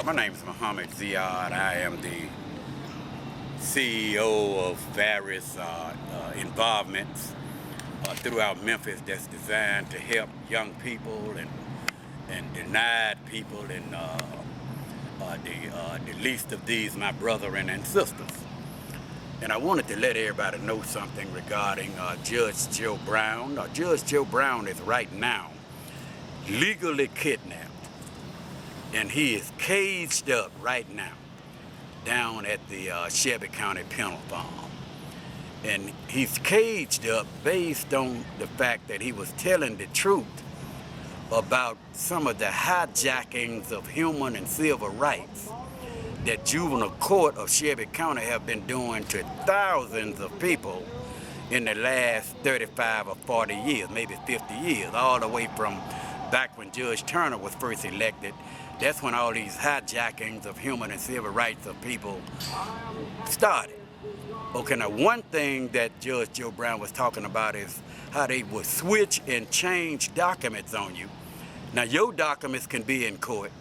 My name is Muhammad Ziyad. I am the CEO of various involvements throughout Memphis that's designed to help young people and denied people and the least of these, my brethren and sisters. And I wanted to let everybody know something regarding Judge Joe Brown. Judge Joe Brown is right now legally kidnapped. And he is caged up right now down at the Shelby County Penal Farm. And he's caged up based on the fact that he was telling the truth about some of the hijackings of human and civil rights that juvenile court of Shelby County have been doing to thousands of people in the last 35 or 40 years, maybe 50 years, all the way from back when Judge Turner was first elected. That's when all these hijackings of human and civil rights of people started. Okay, now one thing that Judge Joe Brown was talking about is how they would switch and change documents on you. Now your documents can be in court.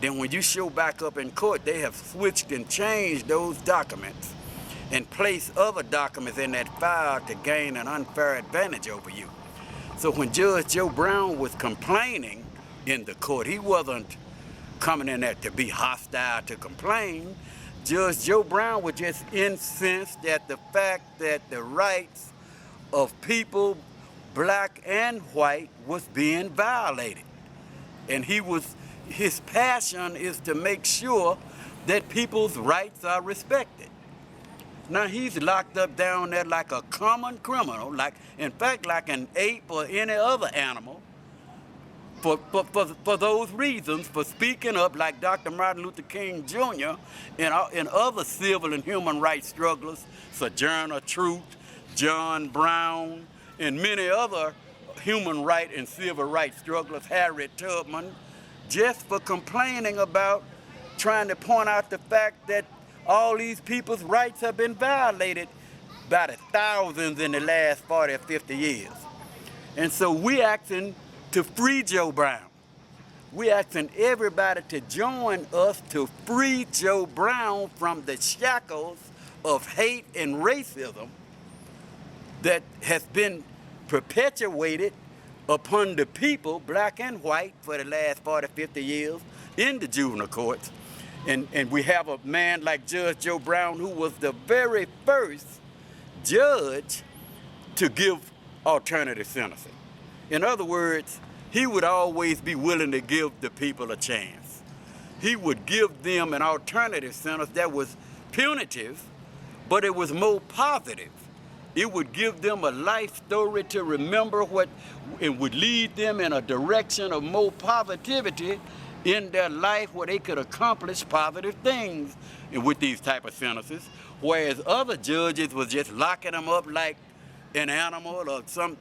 Then when you show back up in court, they have switched and changed those documents and placed other documents in that file to gain an unfair advantage over you. So when Judge Joe Brown was complaining in the court, he wasn't coming in there to be hostile, to complain. Judge Joe Brown was just incensed at the fact that the rights of people, black and white, was being violated. And his passion is to make sure that people's rights are respected. Now he's locked up down there like a common criminal, in fact like an ape or any other animal, for those reasons, for speaking up like Dr. Martin Luther King Jr. and other civil and human rights strugglers, Sojourner Truth, John Brown, and many other human right and civil rights strugglers, Harriet Tubman, just for complaining about trying to point out the fact that all these people's rights have been violated by the thousands in the last 40 or 50 years. And so we asking to free Joe Brown. We asking everybody to join us to free Joe Brown from the shackles of hate and racism that has been perpetuated upon the people, black and white, for the last 40, 50 years in the juvenile courts. And we have a man like Judge Joe Brown, who was the very first judge to give alternative sentencing. In other words, he would always be willing to give the people a chance. He would give them an alternative sentence that was punitive, but it was more positive. It would give them a life story to remember and would lead them in a direction of more positivity in their life where they could accomplish positive things with these type of sentences, whereas other judges was just locking them up like an animal or some,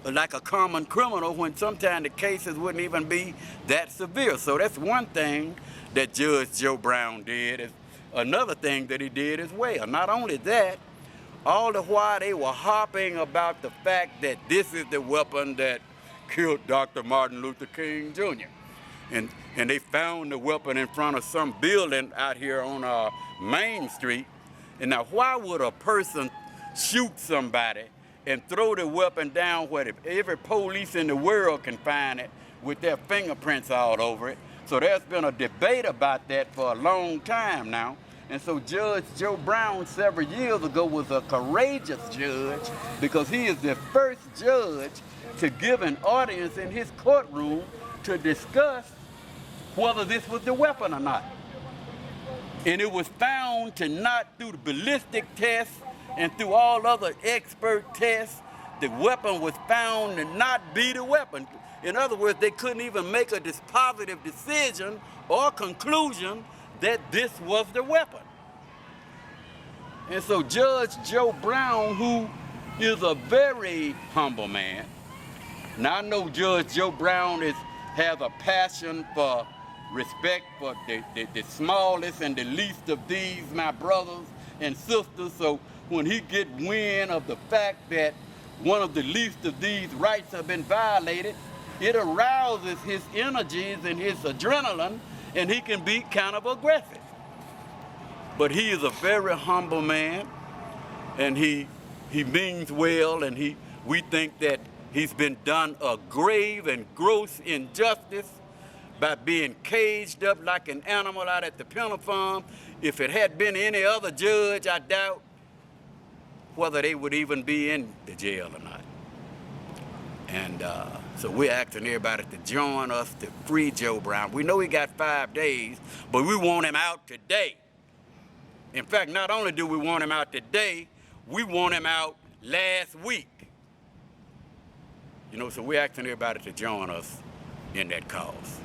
like a common criminal, when sometimes the cases wouldn't even be that severe. So that's one thing that Judge Joe Brown did. Another thing that he did as well. Not only that, all the while they were harping about the fact that this is the weapon that killed Dr. Martin Luther King Jr. And they found the weapon in front of some building out here on Main Street. And now why would a person shoot somebody and throw the weapon down where every police in the world can find it with their fingerprints all over it? So there's been a debate about that for a long time now. And so Judge Joe Brown several years ago was a courageous judge because he is the first judge to give an audience in his courtroom to discuss whether this was the weapon or not. And it was found to not, through the ballistic test and through all other expert tests, the weapon was found to not be the weapon. In other words, they couldn't even make a dispositive decision or conclusion that this was the weapon. And so Judge Joe Brown, who is a very humble man, now I know Judge Joe Brown has a passion for respect for the smallest and the least of these, my brothers and sisters. So when he get wind of the fact that one of the least of these rights have been violated, it arouses his energies and his adrenaline, and he can be kind of aggressive. But he is a very humble man, and he means well, and we think that he's been done a grave and gross injustice by being caged up like an animal out at the penal farm. If it had been any other judge, I doubt whether they would even be in the jail or not. And so we're asking everybody to join us to free Joe Brown. We know he got 5 days, but we want him out today. In fact, not only do we want him out today, we want him out last week. You know, so we're asking everybody to join us in that cause.